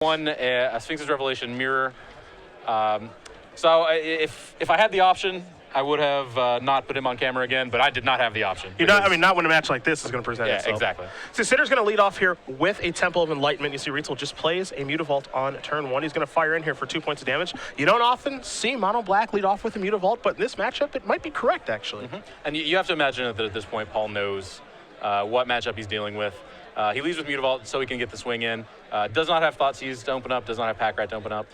One, a Sphinx's Revelation mirror. So if I had the option, I would have not put him on camera again, but I did not have the option. Not when a match like this is going to present itself. Yeah, exactly. So Sidher's going to lead off here with a Temple of Enlightenment. You see Rietzl just plays a Mutavault on turn 1. He's going to fire in here for 2 points of damage. You don't often see Mono Black lead off with a Mutavault, but in this matchup, it might be correct, actually. And you have to imagine that at this point, Paul knows what matchup he's dealing with. He leads with Mutavault so he can get the swing in. Does not have Thoughtseize to open up, does not have Pack Rat to open up,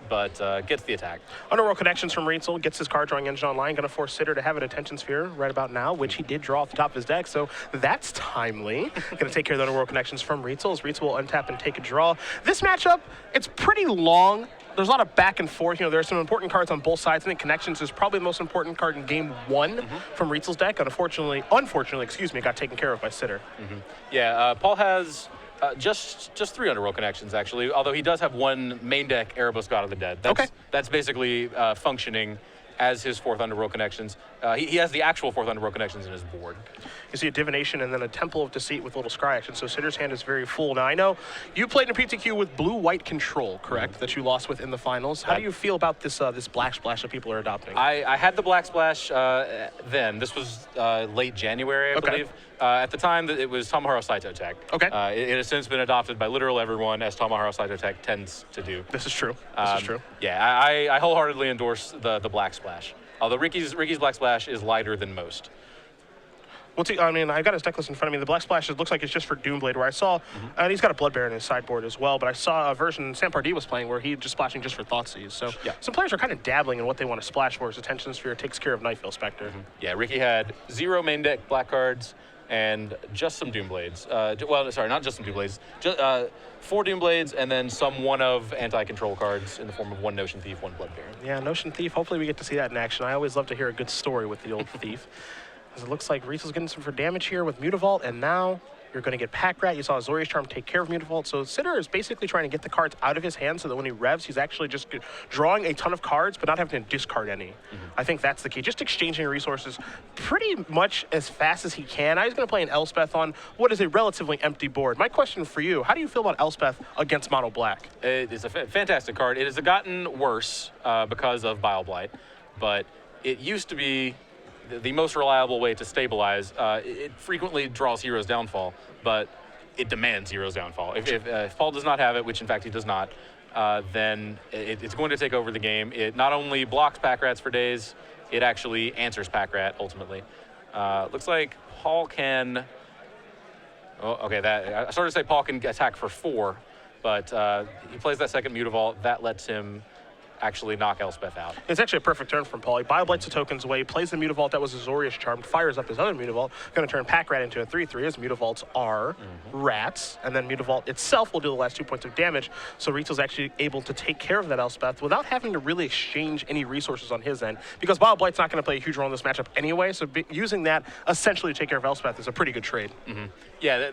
but gets the attack. Underworld Connections from Rietzl gets his card drawing engine online, going to force Sidher to have an Attention Sphere right about now, which he did draw off the top of his deck, so that's timely. Going to take care of the Underworld Connections from Rietzl, as Rietzl will untap and take a draw. This matchup, it's pretty long. There's a lot of back and forth. There are some important cards on both sides. I think Connections is probably the most important card in game 1 from Rietzl's deck, and unfortunately, got taken care of by Sidher. Yeah, Paul has just 3 Underworld Connections, actually, although he does have 1 main deck Erebos God of the Dead. That's basically functioning as his 4th Underworld Connections. He has the actual 4th Underworld Connections in his board. You see a Divination and then a Temple of Deceit with a little Scry action, so Sidher's hand is very full. Now, I know you played in a PTQ with blue-white control, correct, that you lost with in the finals. How do you feel about this this Black Splash that people are adopting? I had the Black Splash then. This was late January, I believe. At the time, it was Tamaharo Saito Tech. It has since been adopted by literal everyone, as Tamaharo Saito Tech tends to do. This is true. Yeah, I wholeheartedly endorse the Black Splash. Although Ricky's Black Splash is lighter than most. Well, I've got his deck list in front of me. The Black Splash, it looks like it's just for Doomblade, where I saw, and he's got a Blood Bear in his sideboard as well, but I saw a version Sam Pardee was playing where he just splashing just for Thoughtseize. So some players are kind of dabbling in what they want to splash for. His Attention Sphere takes care of Nightveil Spectre. Yeah, Ricky had 0 main deck black cards and just some Doomblades. Not just some Doomblades. 4 Doomblades and then some one of anti-control cards in the form of 1 Notion Thief, 1 Blood Bear. Yeah, Notion Thief. Hopefully we get to see that in action. I always love to hear a good story with the old Thief. As it looks like Rietzl's getting some for damage here with Mutavault, and now you're going to get Pack Rat. You saw Azorius Charm take care of Mutavault, so Sidher is basically trying to get the cards out of his hand so that when he revs, he's actually just drawing a ton of cards, but not having to discard any. I think that's the key. Just exchanging resources pretty much as fast as he can. Now he's going to play an Elspeth on what is a relatively empty board. My question for you, how do you feel about Elspeth against Mono Black? It is a fantastic card. It has gotten worse because of Bile Blight, but it used to be the most reliable way to stabilize. It frequently draws Hero's Downfall, but it demands Hero's Downfall. If Paul does not have it, which in fact he does not, then it's going to take over the game. It not only blocks Pack Rats for days, it actually answers Pack Rat ultimately. Looks like Paul can... I started to say Paul can attack for 4, but he plays that second Mutavault. That lets him actually knock Elspeth out. It's actually a perfect turn from Paul. He Bioblights the tokens away, plays the Mutavault that was Azorius Charmed, fires up his other Mutavault, going to turn Pack Rat into a 3/3. His Mutavaults are rats, and then Mutavault itself will do the last 2 points of damage, so Rietzl's actually able to take care of that Elspeth without having to really exchange any resources on his end, because Bioblight's not going to play a huge role in this matchup anyway, so using that essentially to take care of Elspeth is a pretty good trade. Yeah,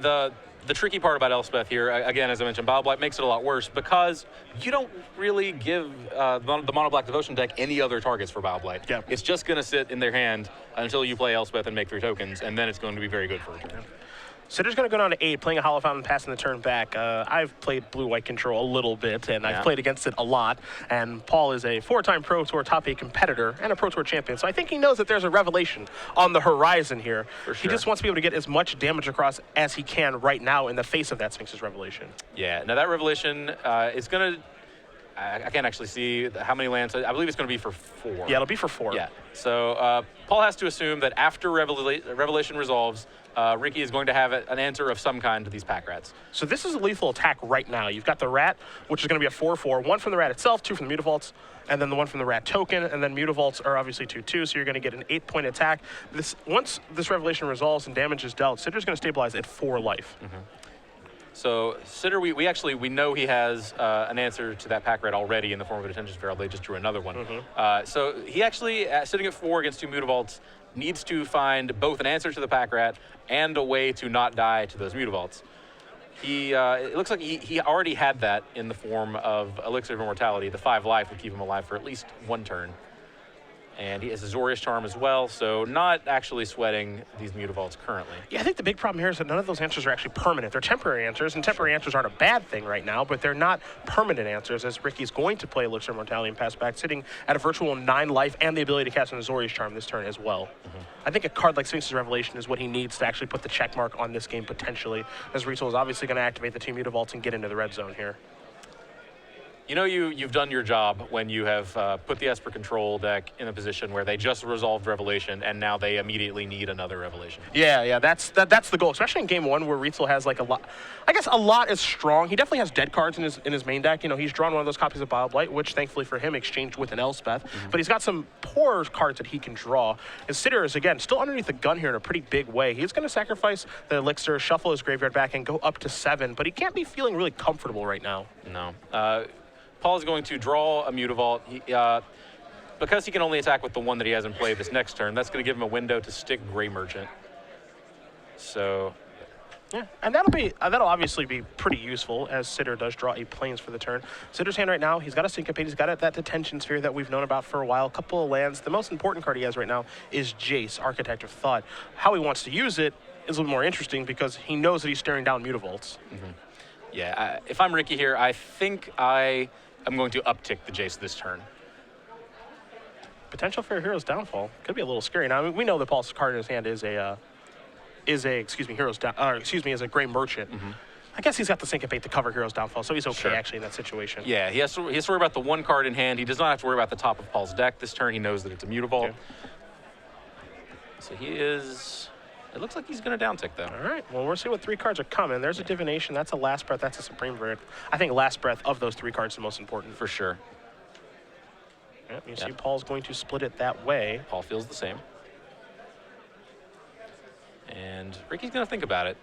the tricky part about Elspeth here, again, as I mentioned, Bile Blight makes it a lot worse because you don't really give the Mono Black Devotion deck any other targets for Bile Blight. It's just going to sit in their hand until you play Elspeth and make 3 tokens, and then it's going to be very good for a turn. Sidher's going to go down to 8, playing a Hollow Fountain, passing the turn back. I've played blue-white control a little bit, and I've played against it a lot. And Paul is a 4-time Pro Tour top 8 competitor and a Pro Tour champion. So I think he knows that there's a revelation on the horizon here. For sure. He just wants to be able to get as much damage across as he can right now in the face of that Sphinx's Revelation. Yeah, now that Revelation is going to... I can't actually see how many lands. I believe it's going to be for 4. Yeah, it'll be for 4. Yeah. So Paul has to assume that after Revelation resolves, Ricky is going to have an answer of some kind to these Pack Rats. So this is a lethal attack right now. You've got the Rat, which is going to be a 4/4. 1 from the Rat itself, 2 from the Mutavaults, and then the 1 from the Rat token, and then Mutavaults are obviously 2/2, so you're going to get an 8-point attack. Once this Revelation resolves and damage is dealt, Sidher's going to stabilize at 4 life. So Sidher, we know he has an answer to that Pack Rat already in the form of an Attention Sphere. They just drew another one. So he actually, sitting at 4 against 2 Mutavaults, needs to find both an answer to the Pack Rat and a way to not die to those Mutavaults. It looks like he already had that in the form of Elixir of Immortality. The 5 life would keep him alive for at least 1 turn. And he has a Azorius Charm as well, so not actually sweating these Mutavaults currently. Yeah, I think the big problem here is that none of those answers are actually permanent. They're temporary answers, and temporary answers aren't a bad thing right now, but they're not permanent answers, as Ricky's going to play Elixir of Mortality and pass back, sitting at a virtual 9 life and the ability to cast an Azorius Charm this turn as well. I think a card like Sphinx's Revelation is what he needs to actually put the check mark on this game potentially, as Rietzl is obviously going to activate the 2 Mutavaults and get into the red zone here. You know you've done your job when you have put the Esper Control deck in a position where they just resolved Revelation, and now they immediately need another Revelation. Yeah, that's the goal, especially in game 1 where Rietzl has like a lot. I guess a lot is strong. He definitely has dead cards in his main deck. You know, he's drawn one of those copies of Bile Blight, which thankfully for him exchanged with an Elspeth. But he's got some poor cards that he can draw. And Sidher is again still underneath the gun here in a pretty big way. He's going to sacrifice the Elixir, shuffle his graveyard back, and go up to 7. But he can't be feeling really comfortable right now. No. Paul is going to draw a Mutavault. Because he can only attack with the one that he has in play this next turn, that's going to give him a window to stick Grey Merchant. So, yeah, and that'll obviously be pretty useful, as Sidher does draw a Plains for the turn. Sidher's hand right now, he's got a Syncopate, he's got that Detention Sphere that we've known about for a while, a couple of lands. The most important card he has right now is Jace, Architect of Thought. How he wants to use it is a little more interesting because he knows that he's staring down Mutavaults. Yeah, if I'm Ricky here, I think I'm going to uptick the Jace this turn. Potential for a Hero's Downfall could be a little scary. Now, I mean, we know that Paul's card in his hand is a Grey Merchant. I guess he's got the Syncopate to cover Hero's Downfall, so he's okay actually in that situation. Yeah, he has to worry about the one card in hand. He does not have to worry about the top of Paul's deck this turn. He knows that it's a Mutavault. Okay. So he is. It looks like he's going to downtick though. All right. Well, we'll see what 3 cards are coming. There's a Divination. That's a Last Breath. That's a Supreme Verdict. I think Last Breath of those 3 cards is the most important. For sure. Yep, you see Paul's going to split it that way. Paul feels the same. And Ricky's going to think about it.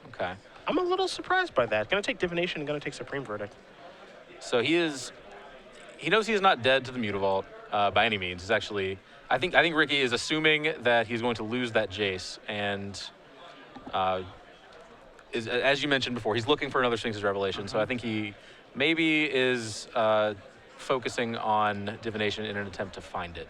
Okay. I'm a little surprised by that. Going to take Divination and going to take Supreme Verdict. So he knows he is not dead to the Mutavault by any means. He's actually, I think Ricky is assuming that he's going to lose that Jace, and as you mentioned before, he's looking for another Sphinx's Revelation. So I think he maybe is focusing on Divination in an attempt to find it.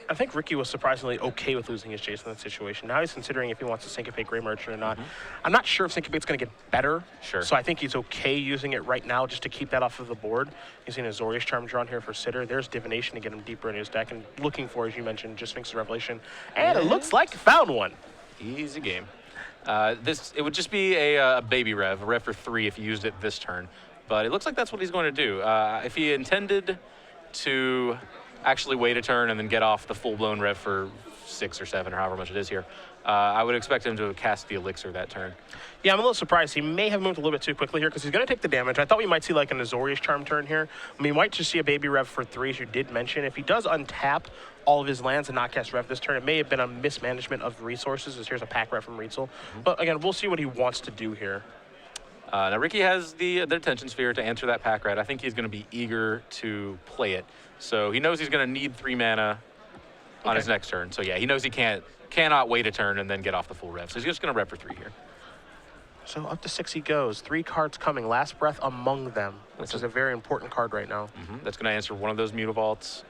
I think Ricky was surprisingly okay with losing his Jace in that situation. Now he's considering if he wants to Syncopate Grey Merchant or not. I'm not sure if Syncopate's going to get better. Sure. So I think he's okay using it right now just to keep that off of the board. He's seen a Azorius Charm drawn here for Sidher. There's Divination to get him deeper in his deck, and looking for, as you mentioned, just Sphinx's Revelation. And it looks like he found one. Easy game. It would just be a baby rev, a rev for 3 if he used it this turn. But it looks like that's what he's going to do. If he intended to actually wait a turn and then get off the full-blown rev for 6 or 7 or however much it is here, I would expect him to cast the Elixir that turn. Yeah, I'm a little surprised. He may have moved a little bit too quickly here because he's going to take the damage. I thought we might see like an Azorius Charm turn here. I mean, we might just see a baby rev for 3, as you did mention. If he does untap all of his lands and not cast rev this turn, it may have been a mismanagement of resources, as here's a pack rev from Rietzl. But again, we'll see what he wants to do here. Now, Ricky has the Detention Sphere to answer that pack rat. I think he's going to be eager to play it. So he knows he's going to need 3 mana on his next turn. So yeah, he knows he cannot wait a turn and then get off the full rev. So he's just going to rev for 3 here. So up to 6 he goes. 3 cards coming. Last Breath among them, which is a very important card right now. That's going to answer one of those Mutavaults.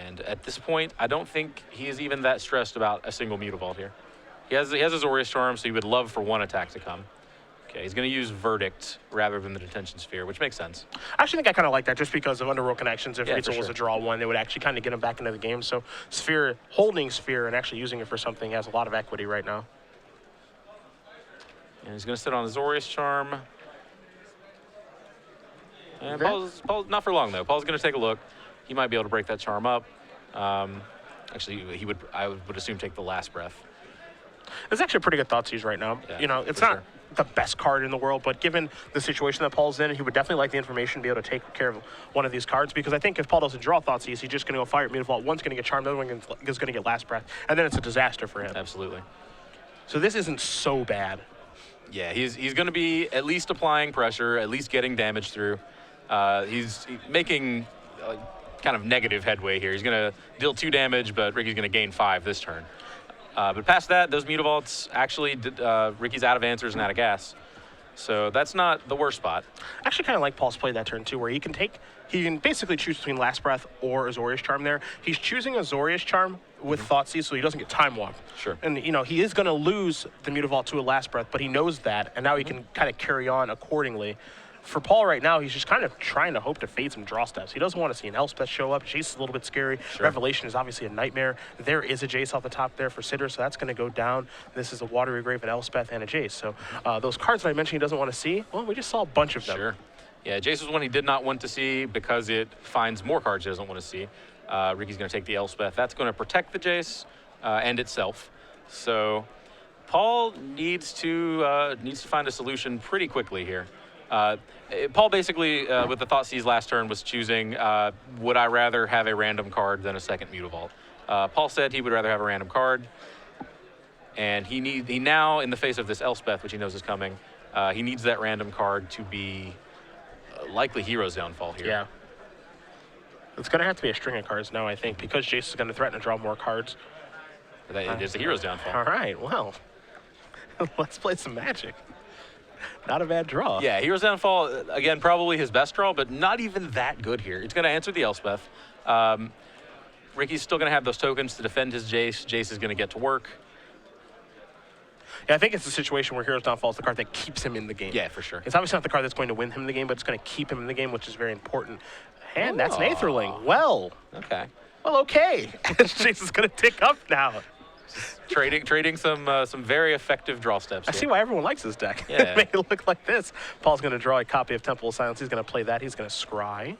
And at this point, I don't think he is even that stressed about a single Mutavault here. He has Azorius Charm, so he would love for 1 attack to come. Okay, he's going to use Verdict rather than the Detention Sphere, which makes sense. I actually think I kind of like that just because of Underworld Connections. If Rietzl was sure. to draw 1, they would actually kind of get him back into the game. So Sphere, holding Sphere and actually using it for something has a lot of equity right now. And he's going to sit on Azorius Charm. And Paul's not for long, though. Paul's going to take a look. He might be able to break that charm up. Actually, I would assume take the Last Breath. It's actually a pretty good Thoughtseize right now. Yeah, you know, it's not the best card in the world, but given the situation that Paul's in, he would definitely like the information to be able to take care of one of these cards, because I think if Paul doesn't draw Thoughtseize, he's just going to go fire at Mutavault. One's going to get Charmed, the other one is going to get Last Breath, and then it's a disaster for him. Absolutely. So this isn't so bad. Yeah, he's going to be at least applying pressure, at least getting damage through. He's making kind of negative headway here. He's going to deal 2 damage, but Ricky's going to gain 5 this turn. But past that, those Mutavaults actually, Ricky's out of answers and out of gas. So that's not the worst spot. I actually kind of like Paul's play that turn too, where he can basically choose between Last Breath or Azorius Charm there. He's choosing Azorius Charm with Thoughtseize so he doesn't get Time Walk. Sure. And, he is going to lose the Mutavault to a Last Breath, but he knows that, and now he can kind of carry on accordingly. For Paul right now, he's just kind of trying to hope to fade some draw steps. He doesn't want to see an Elspeth show up. Jace is a little bit scary. Sure. Revelation is obviously a nightmare. There is a Jace off the top there for Sidher, so that's going to go down. This is a Watery Grave, an Elspeth, and a Jace. So those cards that I mentioned he doesn't want to see, well, we just saw a bunch of them. Sure. Yeah, Jace was one he did not want to see because it finds more cards he doesn't want to see. Ricky's going to take the Elspeth. That's going to protect the Jace and itself. So Paul needs to find a solution pretty quickly here. Paul basically, with the Thoughtseize last turn, was choosing, would I rather have a random card than a second Mutavault? Paul said he would rather have a random card. And he now, in the face of this Elspeth, which he knows is coming, he needs that random card to be likely Hero's Downfall here. Yeah. It's going to have to be a string of cards now, I think, because Jace is going to threaten to draw more cards. It is a Hero's Downfall. All right, well, let's play some Magic. Not a bad draw. Yeah, Hero's Downfall, again, probably his best draw, but not even that good here. It's going to answer the Elspeth. Ricky's still going to have those tokens to defend his Jace. Jace is going to get to work. Yeah, I think it's a situation where Hero's Downfall is the card that keeps him in the game. Yeah, for sure. It's obviously not the card that's going to win him the game, but it's going to keep him in the game, which is very important. And that's an Aetherling. Well. Okay. Well, okay. Jace is going to tick up now. Trading some very effective draw steps I here. see why everyone likes this deck. Yeah. Make it look like this. Paul's going to draw a copy of Temple of Silence. He's going to play that. He's going to scry.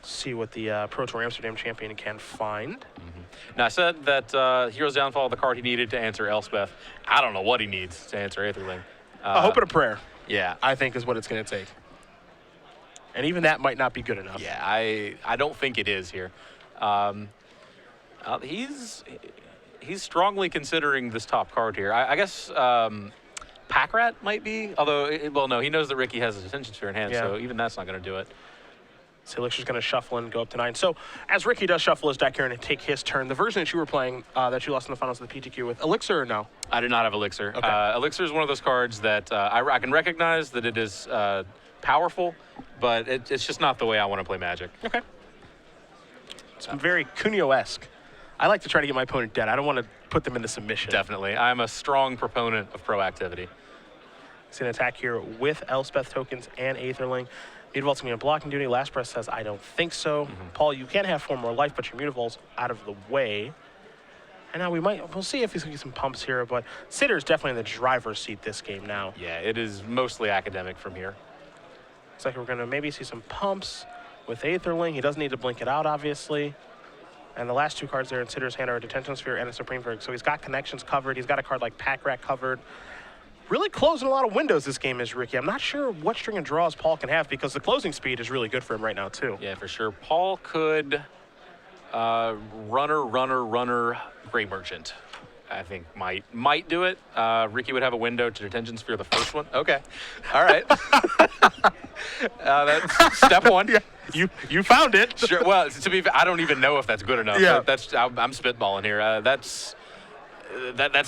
See what the Pro Tour Amsterdam champion can find. Now, I said that Hero's Downfall, the card he needed to answer Elspeth. I don't know what he needs to answer Aetherling. A hope and a prayer, Yeah. I think, is what it's going to take. And even that might not be good enough. Yeah, I don't think it is here. He's strongly considering this top card here. I guess Packrat might be, although, well, no, he knows that Ricky has his Attention Sphere in hand, so even that's not going to do it. So Elixir's going to shuffle and go up to 9. So as Ricky does shuffle his deck here and take his turn, the version that you were playing, that you lost in the finals of the PTQ with, Elixir or no? I did not have Elixir. Okay. Elixir is one of those cards that I can recognize that it is powerful, but it's just not the way I want to play Magic. Okay. It's very Kunio-esque. I like to try to get my opponent dead. I don't want to put them into submission. Definitely. I'm a strong proponent of proactivity. He's going to attack here with Elspeth tokens and Aetherling. Mutavault's going to be blocking duty. Last Breath says, I don't think so. Paul, you can have 4 more life, but your Mutavault's out of the way. And now we'll see if he's going to get some pumps here, but Sidher's definitely in the driver's seat this game now. Yeah, it is mostly academic from here. Looks like we're going to maybe see some pumps with Aetherling. He doesn't need to blink it out, obviously. And the last 2 cards there in Sidher's hand are a Detention Sphere and a Supreme Verdict. So he's got connections covered. He's got a card like Packrat covered. Really closing a lot of windows this game is Ricky. I'm not sure what string of draws Paul can have because the closing speed is really good for him right now, too. Yeah, for sure. Paul could runner, Gray Merchant. I think might do it. Ricky would have a window to Detention Sphere the first one. Okay. All right. That's step 1. Yeah. You found it. Sure. Well, to be fair, I don't even know if that's good enough. Yeah. I'm spitballing here. That's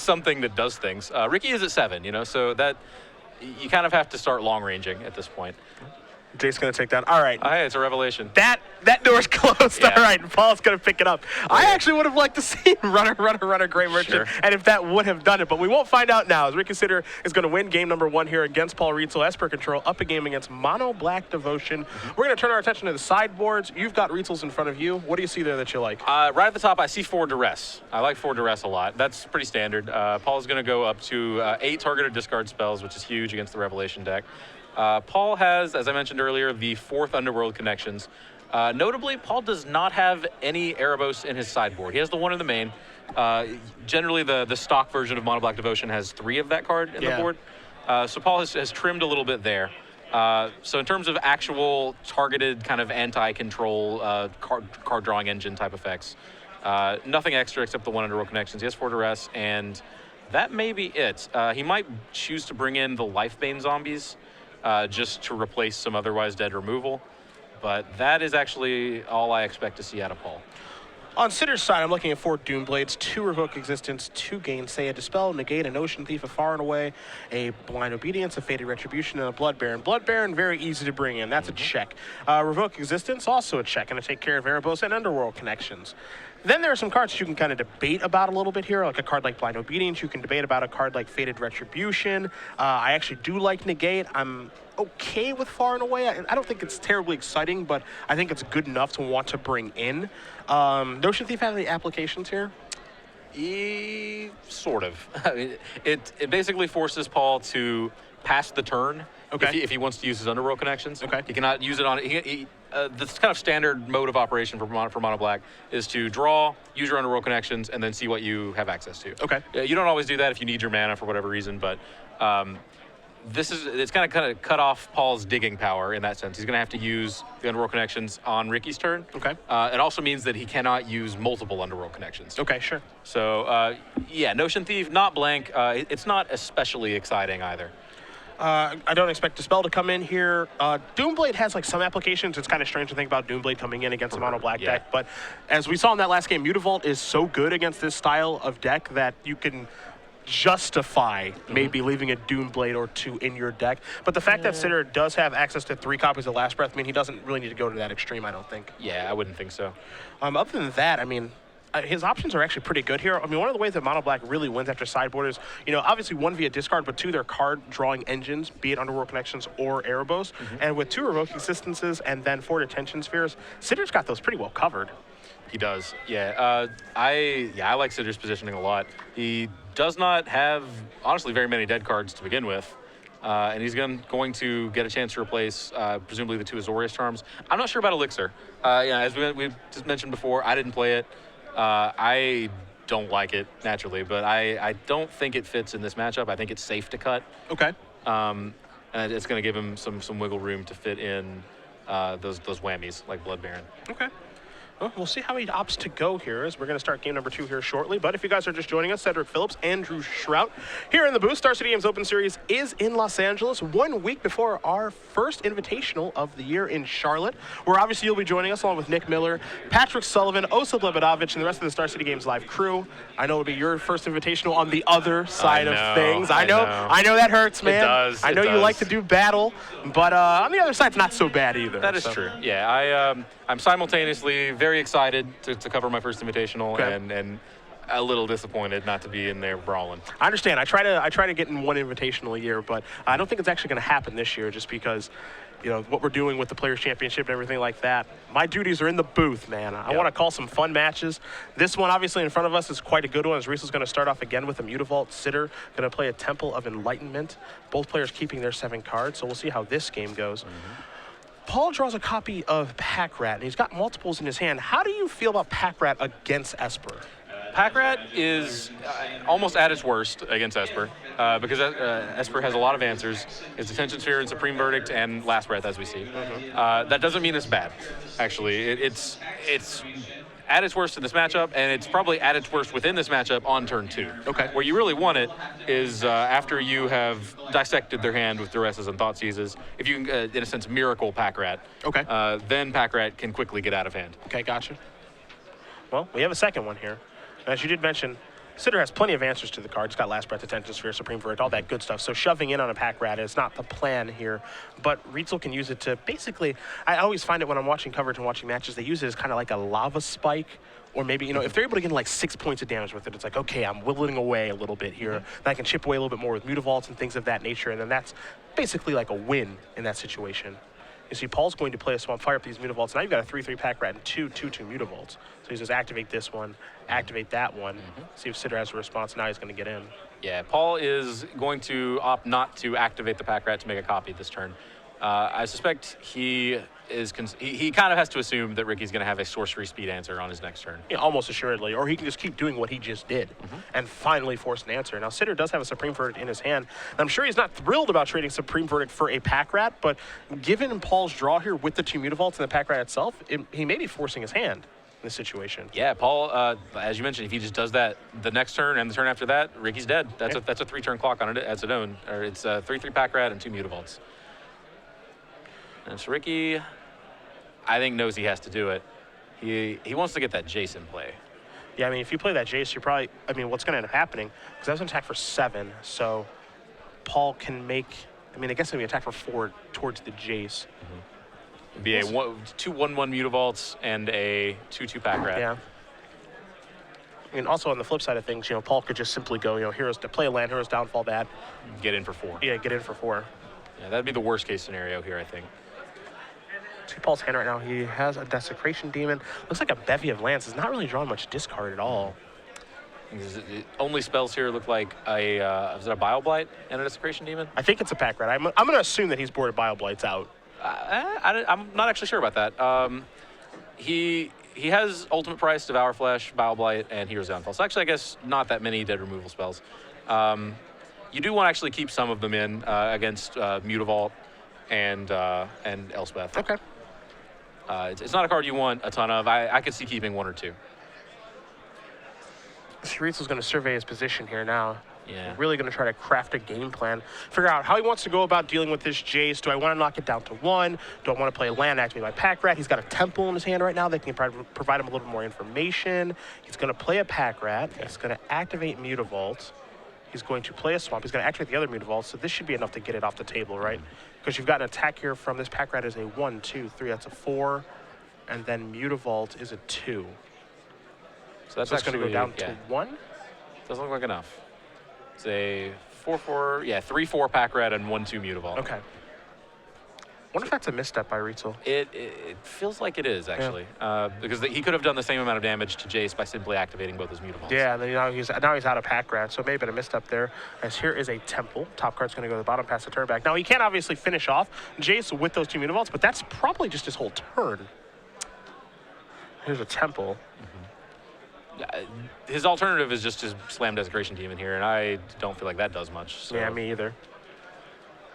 something that does things. Ricky is at 7, so that you kind of have to start long ranging at this point. Jake's going to take that. All right. Hey, it's a revelation. That door's closed. Yeah. All right. Paul's going to pick it up. I actually would have liked to see runner, Gray Merchant. Sure. And if that would have done it, but we won't find out now. As Ricky Sidher is going to win game number 1 here against Paul Rietzl, Esper Control, up a game against Mono Black Devotion. We're going to turn our attention to the sideboards. You've got Rietzl's in front of you. What do you see there that you like? Right at the top, I see 4 Duress. I like 4 Duress a lot. That's pretty standard. Paul's going to go up to 8 targeted discard spells, which is huge against the Revelation deck. Paul has, as I mentioned earlier, the 4th Underworld connections. Notably, Paul does not have any Erebos in his sideboard. He has the 1 in the main. Generally, the stock version of Mono Black Devotion has 3 of that card in the board. So Paul has trimmed a little bit there. So in terms of actual targeted kind of anti-control card drawing engine type effects, nothing extra except the 1 Underworld connections. He has 4 Duress, and that may be it. He might choose to bring in the Lifebane zombies, just to replace some otherwise dead removal. But that is actually all I expect to see out of Paul. On Sidher's side, I'm looking at 4 Doomblades, 2 Revoke Existence, 2 Gainsay, a Dispel, Negate, a Notion Thief, a Far and Away, a Blind Obedience, a Fated Retribution, and a Blood Baron. Blood Baron, very easy to bring in. That's a check. Revoke Existence, also a check, and to take care of Erebos and Underworld connections. Then there are some cards you can kind of debate about a little bit here, like a card like Blind Obedience. You can debate about a card like Fated Retribution. I actually do like Negate. I'm okay with Far and Away. I don't think it's terribly exciting, but I think it's good enough to want to bring in. Notion Thief have any applications here? Sort of. I mean, it basically forces Paul to pass the turn. Okay. If he wants to use his Underworld connections. Okay. He cannot use it on. This kind of standard mode of operation for Mono Black is to draw, use your Underworld connections, and then see what you have access to. Okay. You don't always do that if you need your mana for whatever reason, but it's kind of cut off Paul's digging power in that sense. He's going to have to use the Underworld connections on Ricky's turn. Okay. It also means that he cannot use multiple Underworld connections. Okay, sure. So, yeah, Notion Thief, not blank. It's not especially exciting either. I don't expect Dispel to come in here. Doomblade has like some applications. It's kind of strange to think about Doomblade coming in against a mono black deck, but as we saw in that last game, Mutavault is so good against this style of deck that you can justify maybe leaving a Doomblade or 2 in your deck. But the fact that Sidher does have access to 3 copies of Last Breath, I mean, he doesn't really need to go to that extreme, I don't think. Yeah, I wouldn't think so. Other than that, I mean, his options are actually pretty good here. I mean, one of the ways that Mono Black really wins after sideboard is, obviously 1 via discard, but 2, they're card drawing engines, be it Underworld Connections or Erebos. And with 2 Revoke Existences and then 4 Detention Spheres, Sidher's got those pretty well covered. He does, yeah. I like Sidher's positioning a lot. He does not have, honestly, very many dead cards to begin with. And he's going to get a chance to replace, presumably, the 2 Azorius Charms. I'm not sure about Elixir. As we just mentioned before, I didn't play it. I don't like it, naturally, but I don't think it fits in this matchup. I think it's safe to cut. Okay. And it's going to give him some wiggle room to fit in those whammies, like Blood Baron. Okay. Well, we'll see how he opts to go here as we're going to start game number 2 here shortly. But if you guys are just joining us, Cedric Phillips, Andrew Shrout, here in the booth. Star City Games Open Series is in Los Angeles 1 week before our first invitational of the year in Charlotte, where obviously you'll be joining us along with Nick Miller, Patrick Sullivan, Osa Lebedovich, and the rest of the Star City Games Live crew. I know it'll be your first invitational on the other side of things. I know that hurts, man. It does. I know you like to do battle, but on the other side, it's not so bad either. That is true. Yeah, I'm simultaneously very excited to cover my first invitational and a little disappointed not to be in there brawling. I understand. I try to get in 1 invitational a year, but I don't think it's actually going to happen this year just because, what we're doing with the Players' Championship and everything like that. My duties are in the booth, man. I want to call some fun matches. This one, obviously, in front of us is quite a good one as Rietzl's going to start off again with a Mutavault. Sidher going to play a Temple of Enlightenment. Both players keeping their 7 cards, so we'll see how this game goes. Paul draws a copy of Pack Rat, and he's got multiples in his hand. How do you feel about Pack Rat against Esper? Pack Rat is almost at its worst against Esper because Esper has a lot of answers. It's Detention Sphere and Supreme Verdict and Last Breath, as we see. That doesn't mean it's bad, actually. It's at its worst in this matchup, and it's probably at its worst within this matchup on turn 2. Okay. Where you really want it is after you have dissected their hand with Duresses and Thoughtseizes, if you can, in a sense, miracle Pack Rat, then Pack Rat can quickly get out of hand. Okay, gotcha. Well, we have a second one here. As you did mention, Sidher has plenty of answers to the card. It's got Last Breath, Detention Sphere, Supreme Verdict, all that good stuff. So shoving in on a Pack Rat is not the plan here. But Rietzl can use it to basically, I always find it when I'm watching coverage and watching matches, they use it as kind of like a lava spike. Or maybe, if they're able to get like 6 points of damage with it, it's like, okay, I'm whittling away a little bit here. Then I can chip away a little bit more with Mutavaults and things of that nature. And then that's basically like a win in that situation. You see, Paul's going to play a Swamp Fire up these Mutavaults. Now you've got a 3/3 Pack Rat and 2/2 Mutavaults. So he says activate this one, activate that one. See if Sidher has a response. Now he's going to get in. Yeah, Paul is going to opt not to activate the Pack Rat to make a copy this turn. I suspect he kind of has to assume that Ricky's going to have a sorcery speed answer on his next turn. Yeah, almost assuredly. Or he can just keep doing what he just did and finally force an answer. Now, Sidher does have a Supreme Verdict in his hand. And I'm sure he's not thrilled about trading Supreme Verdict for a Pack Rat, but given Paul's draw here with the 2 Mutavaults and the Pack Rat itself, he may be forcing his hand in this situation. Yeah, Paul, as you mentioned, if he just does that the next turn and the turn after that, Ricky's dead. That's a 3-turn clock on it as its own. Or it's a 3/3 Pack Rat and 2 Mutavaults. And so Ricky, I think, knows he has to do it. He wants to get that Jace in play. Yeah, I mean, if you play that Jace, you're probably, I mean, what's going to end up happening, because that's an attack for 7, so Paul can make, I mean, I guess it'll be an attack for 4 towards the Jace. It'd be a 2/1/1 Mutavaults and a 2/2 Pack Rat. Yeah. I mean, also on the flip side of things, you know, Paul could just simply go, you know, heroes to play a land, heroes downfall that. Get in for 4. Yeah, get in for 4. Yeah, that'd be the worst case scenario here, I think. See Paul's hand right now. He has a Desecration Demon. Looks like a bevy of lands. He's not really drawing much discard at all. The only spells here look like a, is it a Bile-Blight and a Desecration Demon? I think it's a Pack Rat. I'm going to assume that he's boarded Bile-Blight's out. I'm not actually sure about that. He has Ultimate Price, Devour Flesh, Bile-Blight, and Hero's Downfall. So actually, I guess not that many dead removal spells. You do want to actually keep some of them in against Mutavault and Elspeth. Okay. It's not a card you want a ton of. I could see keeping 1 or 2. Rietzl's going to survey his position here now. Yeah. Really going to try to craft a game plan, figure out how he wants to go about dealing with this Jace. Do I want to knock it down to 1? Do I want to play a land, activate my Pack Rat? He's got a Temple in his hand right now that can provide him a little more information. He's going to play a Pack Rat. He's going to activate Mutavault. He's going to play a Swamp. He's going to activate the other Mutavault, so this should be enough to get it off the table, right? Because you've got an attack here from this Pack Rat is a 1, 2, 3. That's a 4. And then Mutavault is a 2. So that's going to go down to 1? Doesn't look like enough. It's a 4/4, yeah, 3/4 Pack Rat and 1/2 Mutavault. Okay. Wonder if that's a misstep by Rietzl. It feels like it is, actually. Yeah. Because he could have done the same amount of damage to Jace by simply activating both his Mutavaults. Yeah, and then now he's out of Pack Rat, so maybe a misstep there. As here is a Temple. Top card's going to go to the bottom past the turn back. Now, he can't obviously finish off Jace with those 2 Mutavaults, but that's probably just his whole turn. Here's a Temple. His alternative is just his Slam Desecration Demon here, and I don't feel like that does much. So. Yeah, me either.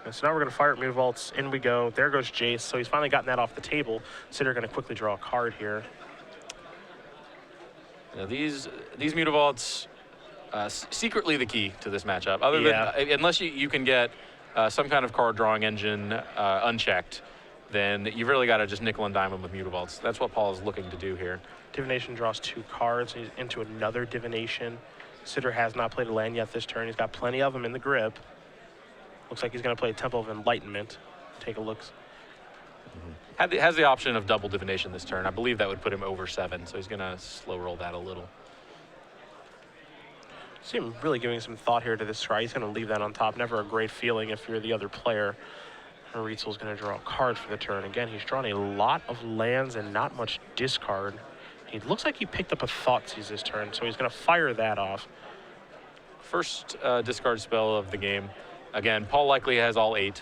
And so now we're going to fire at Mutavaults. In we go. There goes Jace. So he's finally gotten that off the table. Sidher going to quickly draw a card here. Now these Mutavaults, secretly the key to this matchup. Other than unless you can get some kind of card drawing engine unchecked, then you've really got to just nickel and dime them with Mutavaults. That's what Paul is looking to do here. Divination draws 2 cards. He's into another Divination. Sidher has not played a land yet this turn. He's got plenty of them in the grip. Looks like he's going to play Temple of Enlightenment. Take a look. Has the option of double Divination this turn. I believe that would put him over 7, so he's going to slow roll that a little. See him really giving some thought here to this try. He's going to leave that on top. Never a great feeling if you're the other player. Rietzl's going to draw a card for the turn. Again, he's drawn a lot of lands and not much discard. It looks like he picked up a Thoughtseize this turn, so he's going to fire that off. First discard spell of the game. Again, Paul likely has all 8.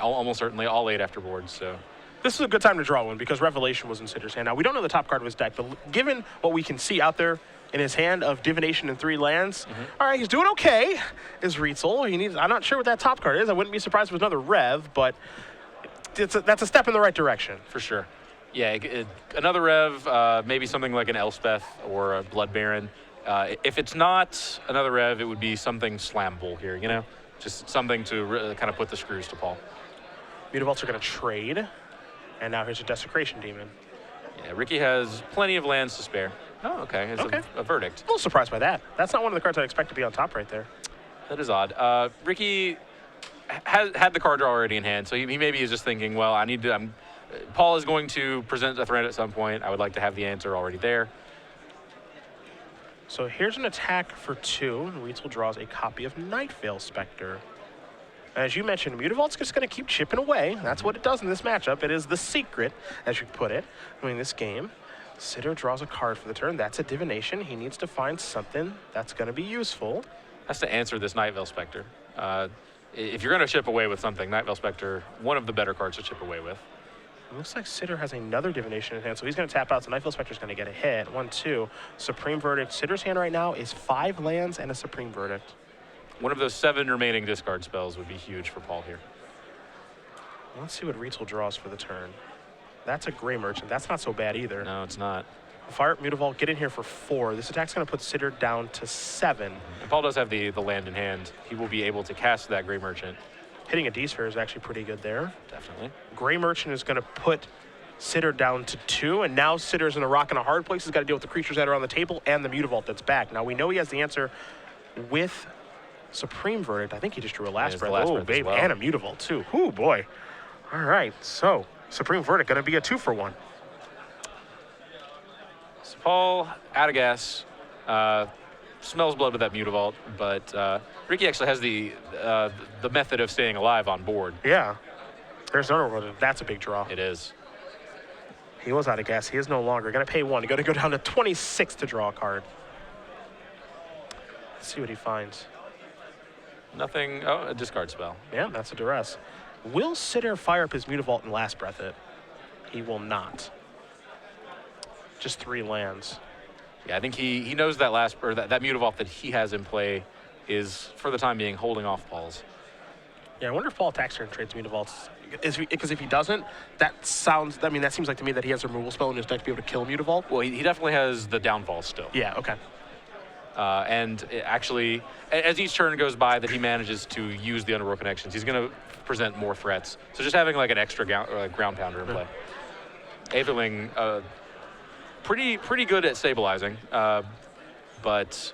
Almost certainly all 8 after board, so. This is a good time to draw one because Revelation was in Sidher's hand. Now, we don't know the top card of his deck, but given what we can see out there in his hand of Divination and 3 lands, all right, he's doing okay, is Rietzl. I'm not sure what that top card is. I wouldn't be surprised if it was another Rev, but that's a step in the right direction. For sure. Yeah, another Rev, maybe something like an Elspeth or a Blood Baron. If it's not another Rev, it would be something slammable here, you know? Just something to really kind of put the screws to Paul. Mutavaults are going to trade, and now here's a Desecration Demon. Yeah, Ricky has plenty of lands to spare. Oh, okay. It's okay. A verdict. A little surprised by that. That's not one of the cards I'd expect to be on top right there. That is odd. Ricky had the card draw already in hand, so he maybe is just thinking, well, I need to... Paul is going to present a threat at some point. I would like to have the answer already there. So here's an attack for 2, and Rietzl draws a copy of Nightveil Spectre. As you mentioned, Mutavault's just going to keep chipping away. That's what it does in this matchup. It is the secret, as you put it, in this game. Sidher draws a card for the turn. That's a Divination. He needs to find something that's going to be useful. Has to answer this Nightveil Spectre. If you're going to chip away with something, Nightveil Spectre, one of the better cards to chip away with. It looks like Sidher has another Divination in hand, so he's going to tap out. So Nightveil Spectre's going to get a hit. 1, 2. Supreme Verdict. Sidher's hand right now is 5 lands and a Supreme Verdict. One of those 7 remaining discard spells would be huge for Paul here. Let's see what Rietzl draws for the turn. That's a Gray Merchant. That's not so bad either. No, it's not. Fire up Mutavault, get in here for 4. This attack's going to put Sidher down to 7. And Paul does have the land in hand. He will be able to cast that Gray Merchant. Hitting a D-Sphere is actually pretty good there. Definitely. Gray Merchant is going to put Sidher down to 2, and now Sidher's in a rock and a hard place. He's got to deal with the creatures that are on the table and the Mutavault that's back. Now, we know he has the answer with Supreme Verdict. I think he just drew a Last Breath. Oh, baby, well. and a Mutavault, too. Oh, boy. All right, so Supreme Verdict going to be a 2-for-1. So Paul, out of gas, smells blood with that Mutavault, but Ricky actually has the method of staying alive on board. Yeah. There's another one. That's a big draw. It is. He was out of gas. He is no longer. Going to pay 1. He's going to go down to 26 to draw a card. Let's see what he finds. Nothing. Oh, a discard spell. Yeah, that's a duress. Will Sidher fire up his Mutavault and Last Breath it? He will not. Just 3 lands. Yeah, I think he knows that that Mutavault that he has in play is, for the time being, holding off Paul's. Yeah, I wonder if Paul attacks turn trades Mutavaults. Because if he doesn't, that seems like to me that he has a removal spell in his deck to be able to kill Mutavault. Well, he definitely has the downfall still. Yeah, okay. And actually, as each turn goes by that he manages to use the Underworld Connections, he's going to present more threats. So just having like an extra ground pounder in play. Aetherling, pretty good at stabilizing, but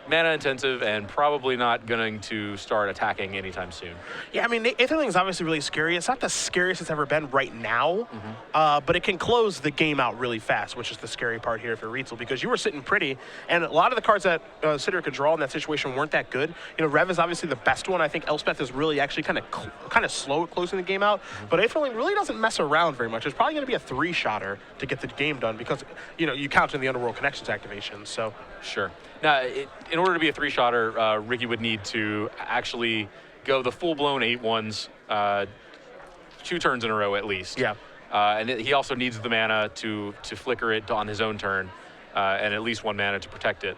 mana intensive and probably not going to start attacking anytime soon. Yeah, I mean, Aetherling is obviously really scary. It's not the scariest it's ever been right now, but it can close the game out really fast, which is the scary part here for Rietzl, because you were sitting pretty, and a lot of the cards that Sidher could draw in that situation weren't that good. You know, Rev is obviously the best one. I think Elspeth is really actually kind of slow at closing the game out, but Aetherling really doesn't mess around very much. It's probably going to be a 3-shotter to get the game done because, you know, you count in the Underworld Connections activation, so. Sure. Now, in order to be a 3-shotter, Ricky would need to actually go the full-blown 8-1s 2 turns in a row at least. Yeah. And he also needs the mana to flicker it on his own turn, and at least 1 mana to protect it.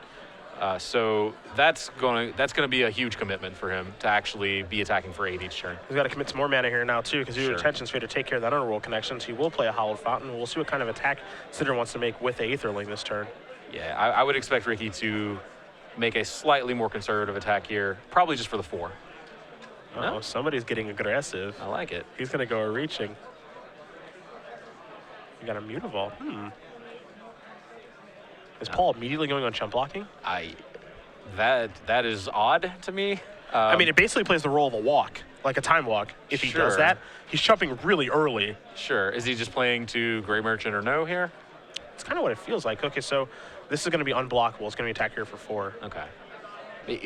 So that's going to be a huge commitment for him to actually be attacking for 8 each turn. He's got to commit some more mana here now too, because your intention's here to take care of that Underworld Connections. He will play a Hallowed Fountain. We'll see what kind of attack Sidher wants to make with Aetherling this turn. Yeah, I would expect Ricky to make a slightly more conservative attack here, probably just for the 4. Oh, No? somebody's getting aggressive. I like it. He's going to go reaching. You got a Mutavault. Is Paul immediately going on chump blocking? That is odd to me. I mean, it basically plays the role of a walk, like a time walk. If he does that, he's chumping really early. Sure. Is he just playing to Grey Merchant or no here? It's kind of what it feels like. Okay, so this is going to be unblockable. It's going to be attack here for 4. Okay.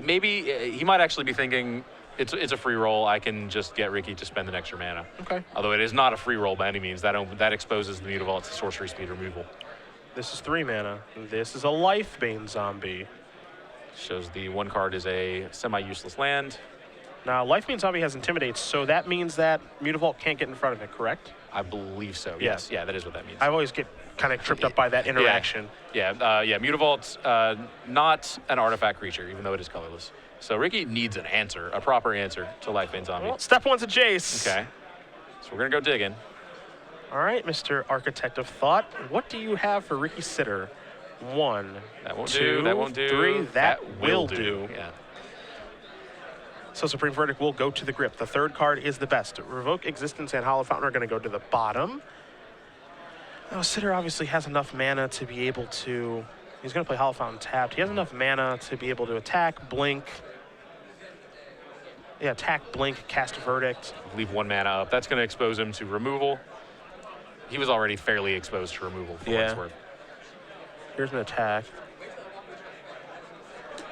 Maybe he might actually be thinking it's a free roll. I can just get Ricky to spend an extra mana. Okay. Although it is not a free roll by any means. That exposes the Mutavault to sorcery speed removal. This is 3 mana. This is a Lifebane zombie. Shows the 1 card is a semi-useless land. Now, Lifebane zombie has Intimidate, so that means that Mutavault can't get in front of it, correct? I believe so. Yeah. Yes. Yeah, that is what that means. I always get kind of tripped up by that interaction. Yeah. Mutavault's not an artifact creature, even though it is colorless. So Ricky needs an answer, a proper answer to Lifebane Zombie. Well, step 1's a Jace. Okay. So we're gonna go digging. All right, Mr. Architect of Thought, what do you have for Ricky Sidher? 1, That won't 2, do. That won't do. 3. That will do. Yeah. So Supreme Verdict will go to the grip. The 3rd card is the best. Revoke Existence and Hallowed Fountain are going to go to the bottom. Now, Sidher obviously has enough mana to be able to... He's going to play Hallowed Fountain tapped. He has enough mana to be able to attack, blink. Yeah, attack, blink, cast Verdict. Leave 1 mana up. That's going to expose him to removal. He was already fairly exposed to removal for what it's worth. Here's an attack.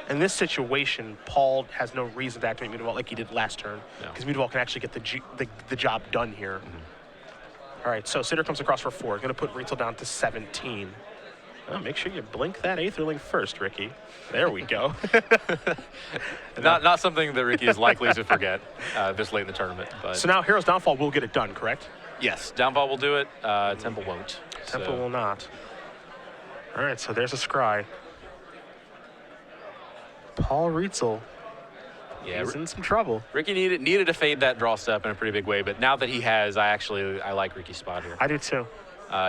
In this situation, Paul has no reason to activate Mutavault like he did last turn, because Mutavault can actually get the job done here. All right, so Sidher comes across for 4. Going to put Rietzl down to 17. Oh, make sure you blink that Aetherling first, Ricky. There we go. Not something that Ricky is likely to forget this late in the tournament. But So now Hero's Downfall will get it done, correct? yes, Downfall will do it. Temple won't. Temple will not. All right, so there's a scry. Paul Rietzl. Yeah, He's in some trouble. Ricky needed to fade that draw step in a pretty big way, but now that he has, I like Ricky's spot here. I do too.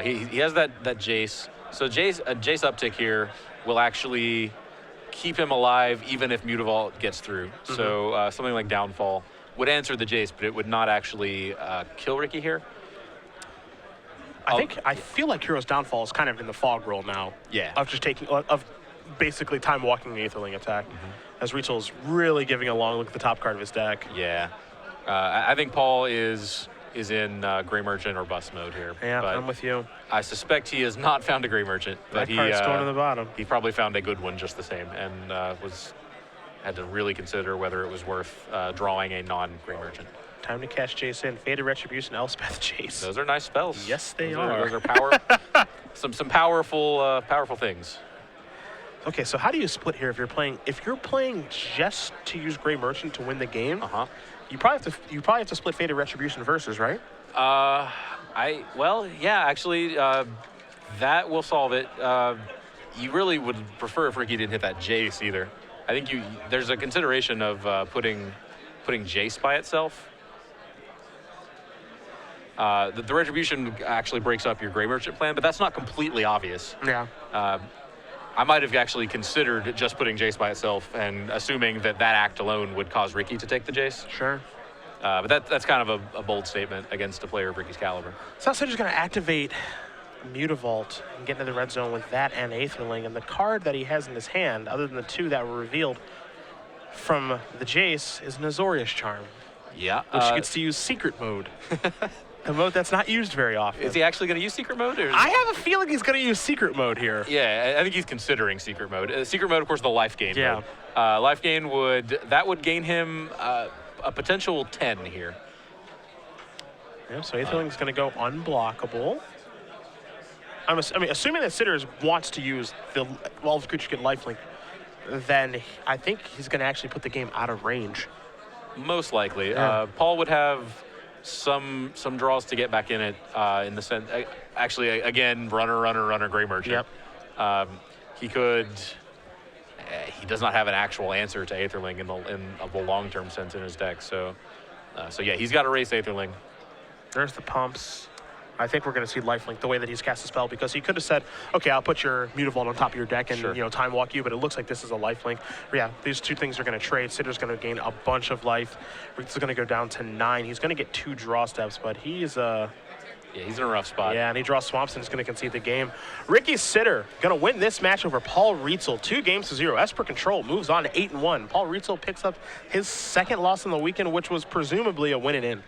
He has that Jace. So a Jace uptick here will actually keep him alive even if Mutavault gets through. So something like Downfall would answer the Jace, but it would not actually kill Ricky here. I feel like Hero's Downfall is kind of in the fog role now. Yeah. Of basically time walking the Aetherling attack, as Rietzl's really giving a long look at the top card of his deck. Yeah. I think Paul is in Gray Merchant or Bust mode here. Yeah, but I'm with you. I suspect he has not found a Gray Merchant, but That card's going to the bottom. he probably found a good one just the same, and had to really consider whether it was worth drawing a non-Gray Merchant. Time to cast Jason, Faded Retribution, Elspeth Chase. Those are nice spells. Yes, they those are. Those are power, some powerful things. Okay, so how do you split here if you're playing just to use Gray Merchant to win the game? You probably have to split Faded Retribution versus, right? Actually, that will solve it. You really would prefer if Ricky didn't hit that Jace either. I think there's a consideration of putting Jace by itself. The Retribution actually breaks up your Gray Merchant plan, but that's not completely obvious. Yeah. I might have actually considered just putting Jace by itself and assuming that act alone would cause Ricky to take the Jace. Sure. But that's kind of a bold statement against a player of Ricky's caliber. So Sidher's going to activate Mutavault and get into the red zone with that and Aetherling. And the card that he has in his hand, other than the two that were revealed from the Jace, is an Azorius Charm. Yeah. Which gets to use Secret Mode. A mode that's not used very often. Is he actually going to use Secret Mode? I have a feeling he's going to use Secret Mode here. Yeah, I think he's considering Secret Mode. Secret Mode, of course, the life gain Yeah. mode. Life gain would gain him a potential 10 here. Yeah, so Aetherling's going to go unblockable. Assuming that Sidher wants to use all of the creatures get lifelink, then I think he's going to actually put the game out of range. Most likely. Yeah. Paul would have some draws to get back in it in the sense. Actually, again, runner, Gray Merchant. Yep. He could. He does not have an actual answer to Aetherling in the long-term sense in his deck. So yeah, he's got to race Aetherling. There's the pumps. I think we're going to see lifelink the way that he's cast the spell, because he could have said, okay, I'll put your Mutavault on top of your deck and Sure. time walk you, but it looks like this is a lifelink. But yeah, these two things are going to trade. Sidher's going to gain a bunch of life. Rietzl's going to go down to 9. He's going to get 2 draw steps, but he's Yeah, he's in a rough spot. Yeah, and he draws Swamps and is going to concede the game. Ricky Sidher going to win this match over Paul Rietzl, 2-0. Esper Control moves on to 8-1. Paul Rietzl picks up his second loss on the weekend, which was presumably a win and in.